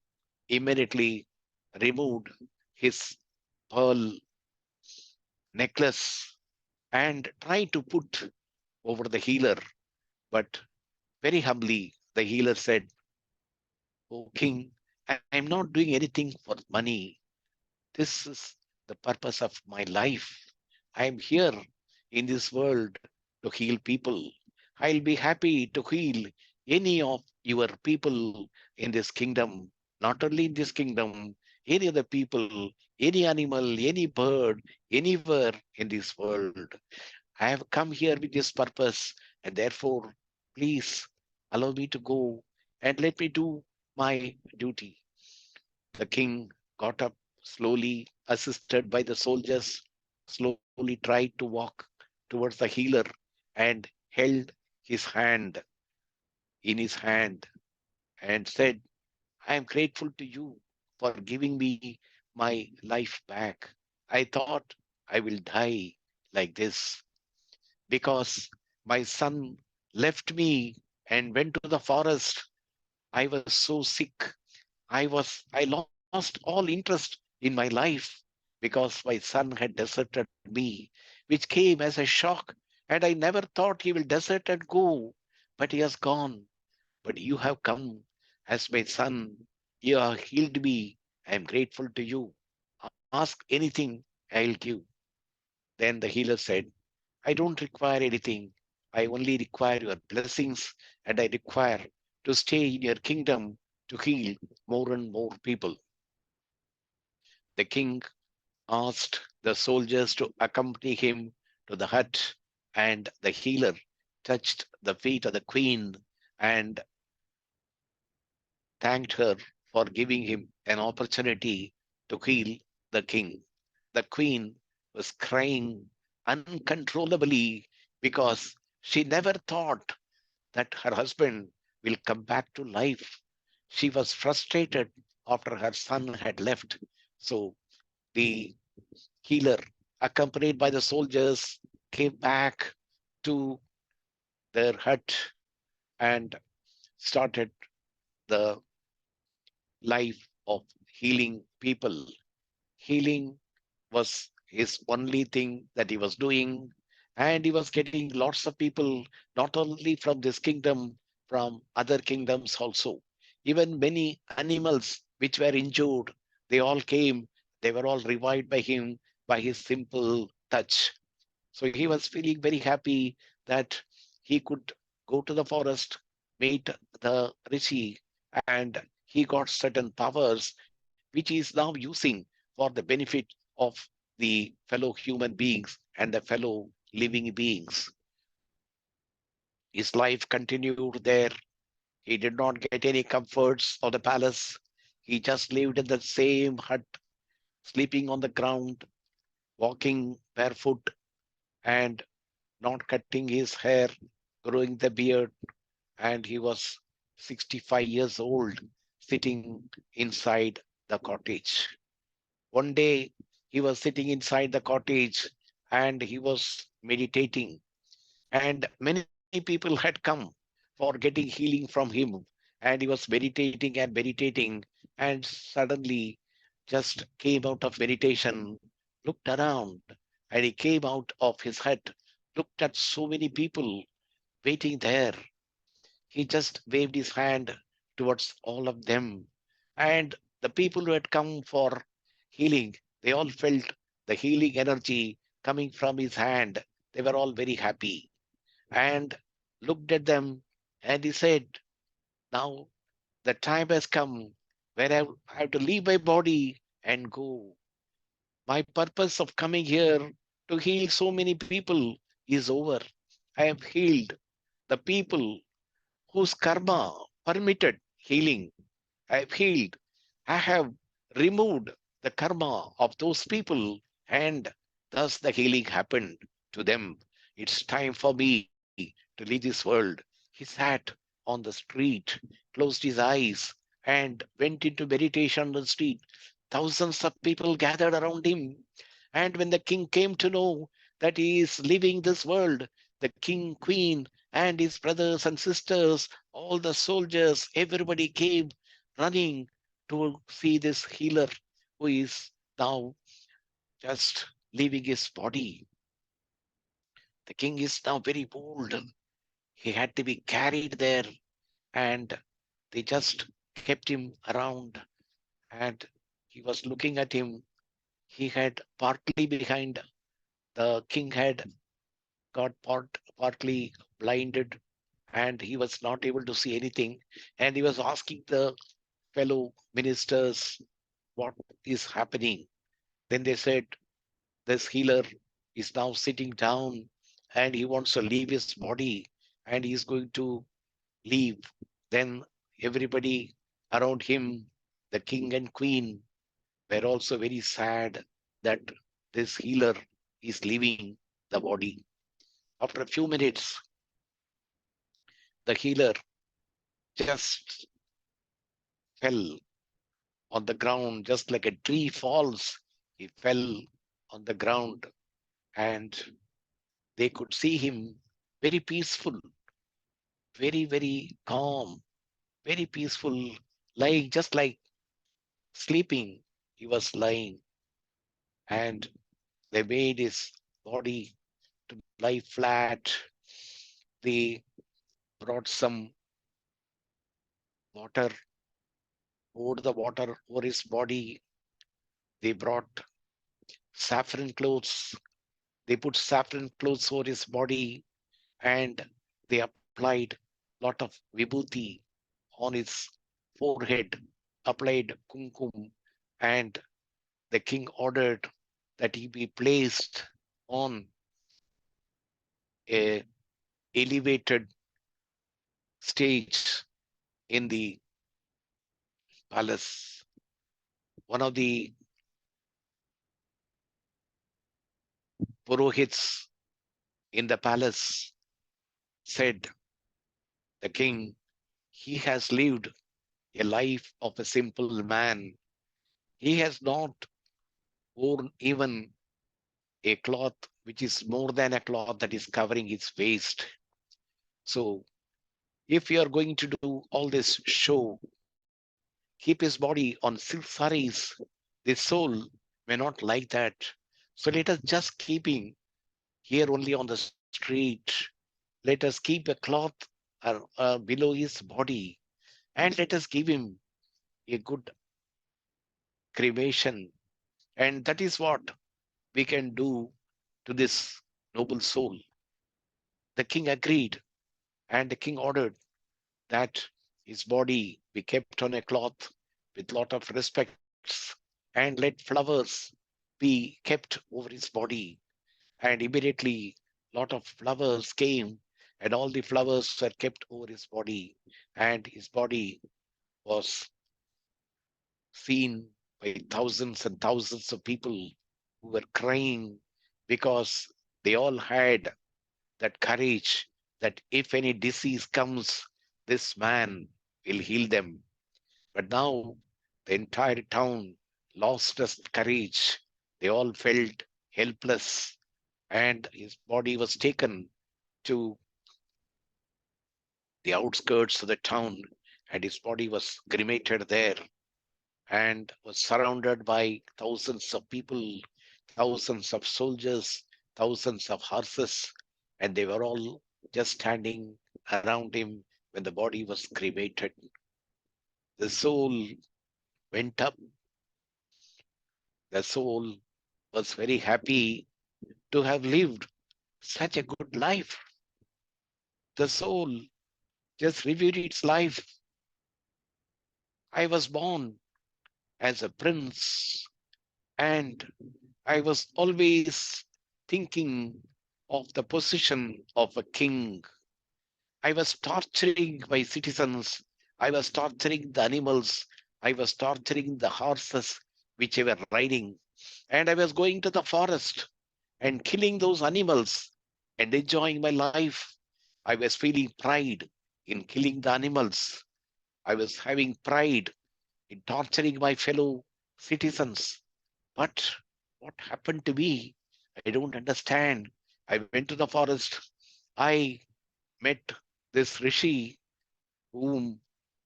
immediately removed his pearl necklace and tried to put over the healer, but very humbly the healer said, O king, I am not doing anything for money. This is the purpose of my life. I am here in this world to heal people. I'll be happy to heal any of your people in this kingdom, not only in this kingdom, any other people, any animal, any bird, anywhere in this world. I have come here with this purpose, and therefore, please allow me to go and let me do my duty. The king got up slowly, assisted by the soldiers, slowly tried to walk towards the healer and held his hand in his hand and said, I am grateful to you for giving me my life back. I thought I will die like this because my son left me and went to the forest. I was so sick. I lost all interest in my life because my son had deserted me, which came as a shock, and I never thought he will desert and go, but he has gone. But you have come as my son. You have healed me. I am grateful to you. Ask anything, I'll give. Then the healer said, I don't require anything. I only require your blessings, and I require to stay in your kingdom to heal more and more people. The king asked the soldiers to accompany him to the hut, and the healer touched the feet of the queen and thanked her for giving him an opportunity to heal the king. The queen was crying uncontrollably because she never thought that her husband will come back to life. She was frustrated after her son had left. So the healer, accompanied by the soldiers, came back to their hut and started the life of healing people. Healing was his only thing that he was doing, and he was getting lots of people, not only from this kingdom, from other kingdoms also. Even many animals which were injured, they all came, they were all revived by him by his simple touch. So he was feeling very happy that he could go to the forest, meet the rishi, and he got certain powers which he is now using for the benefit of the fellow human beings and the fellow living beings. His life continued there. He did not get any comforts of the palace. He just lived in the same hut, sleeping on the ground, walking barefoot, and not cutting his hair, growing the beard, and he was 65 years old, sitting inside the cottage. One day, he was sitting inside the cottage and he was meditating, and many people had come for getting healing from him. And he was meditating and meditating, and suddenly just came out of meditation, looked around, and he came out of his hut, looked at so many people waiting there. He just waved his hand towards all of them. And the people who had come for healing, they all felt the healing energy coming from his hand. They were all very happy. and looked at them, and he said, now the time has come where I have to leave my body and go. My purpose of coming here to heal so many people is over. I have healed the people whose karma permitted healing. I have healed. I have removed the karma of those people, and thus the healing happened to them. It's time for me to leave this world. He sat on the street, closed his eyes, and went into meditation on the street. Thousands of people gathered around him. And when the king came to know that he is leaving this world, the king, queen, and his brothers and sisters, all the soldiers, everybody came running to see this healer who is now just leaving his body. The king is now very bold. He had to be carried there, and they just kept him around, and he was looking at him. He had partly behind, the king had got partly blinded, and he was not able to see anything. And he was asking the fellow ministers what is happening. Then they said, this healer is now sitting down and he wants to leave his body and he's going to leave. Then everybody around him, the king and queen, were also very sad that this healer is leaving the body. After a few minutes, the healer just fell on the ground, just like a tree falls. He fell on the ground, and they could see him very peaceful, very, very calm, very peaceful, lying just like sleeping. He was lying, and they made his body to lie flat. They brought some water, poured the water over his body. They brought saffron clothes. They put saffron clothes over his body, and they applied lot of vibhuti on his forehead, applied kumkum, and the king ordered that he be placed on a elevated stage in the palace. One of the purohits in the palace said, the king, he has lived a life of a simple man. He has not worn even a cloth which is more than a cloth that is covering his waist. So if you are going to do all this show, keep his body on silk saris, the soul may not like that. So let us just keeping here only on the street. Let us keep a cloth below his body, and let us give him a good cremation. And that is what we can do to this noble soul. The king agreed, and the king ordered that his body be kept on a cloth with lot of respects, and let flowers be kept over his body. And immediately lot of flowers came, and all the flowers were kept over his body, and his body was seen by thousands and thousands of people who were crying because they all had that courage that if any disease comes, this man will heal them. But now the entire town lost its courage. They all felt helpless, and his body was taken to the outskirts of the town, and his body was cremated there and was surrounded by thousands of people, thousands of soldiers, thousands of horses, and they were all just standing around him when the body was cremated. The soul went up. The soul was very happy to have lived such a good life. the soul just reviewed its life. I was born as a prince, and I was always thinking of the position of a king. I was torturing my citizens. I was torturing the animals. I was torturing the horses which I were riding. And I was going to the forest and killing those animals and enjoying my life. I was feeling pride in killing the animals. I was having pride in torturing my fellow citizens. But what happened to me? I don't understand. I went to the forest. I met this rishi whom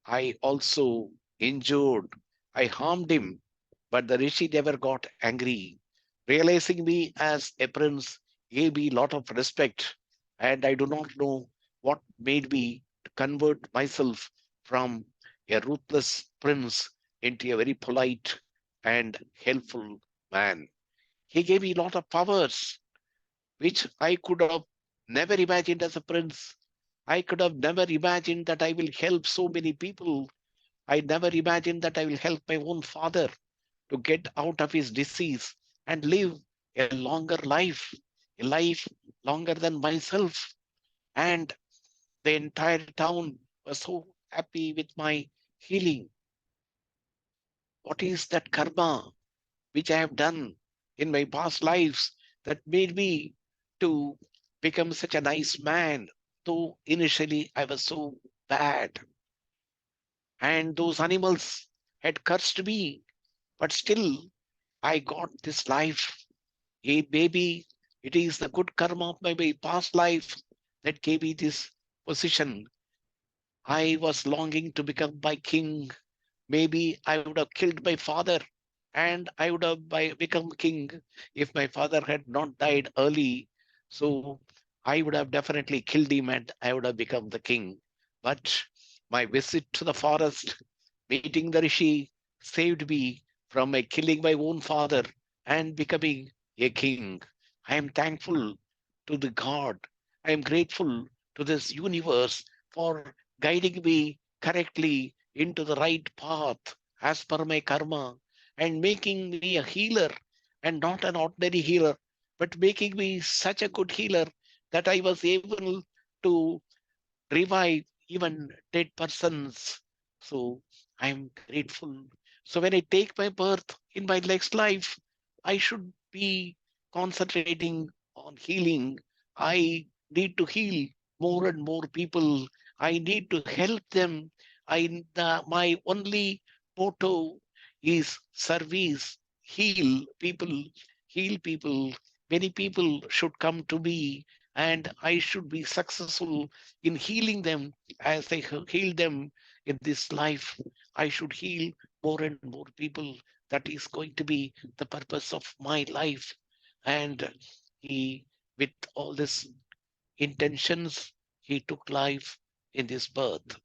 I also injured. I harmed him, but the rishi never got angry. Realizing me as a prince gave me a lot of respect, and I do not know what made me to convert myself from a ruthless prince into a very polite and helpful man. He gave me a lot of powers, which I could have never imagined as a prince. I could have never imagined that I will help so many people. I never imagined that I will help my own father to get out of his disease and live a longer life, a life longer than myself. And the entire town was so happy with my healing. What is that karma which I have done in my past lives that made me to become such a nice man, though initially I was so bad and those animals had cursed me, but still I got this life. Hey, baby, it is the good karma of my past life that gave me this position. I was longing to become my king. Maybe I would have killed my father and I would have become king if my father had not died early. So I would have definitely killed him and I would have become the king. But my visit to the forest, meeting the rishi, saved me from my killing my own father and becoming a king. I am thankful to the God. I am grateful to this universe for guiding me correctly into the right path as per my karma and making me a healer and not an ordinary healer, but making me such a good healer that I was able to revive even dead persons. So I am grateful. So when I take my birth in my next life, I should be concentrating on healing. I need to heal more and more people. I need to help them. My only motto is service, heal people. Many people should come to me and I should be successful in healing them as I heal them in this life. I should heal more and more people. That is going to be the purpose of my life. And he, with all this intentions, he took life in this birth.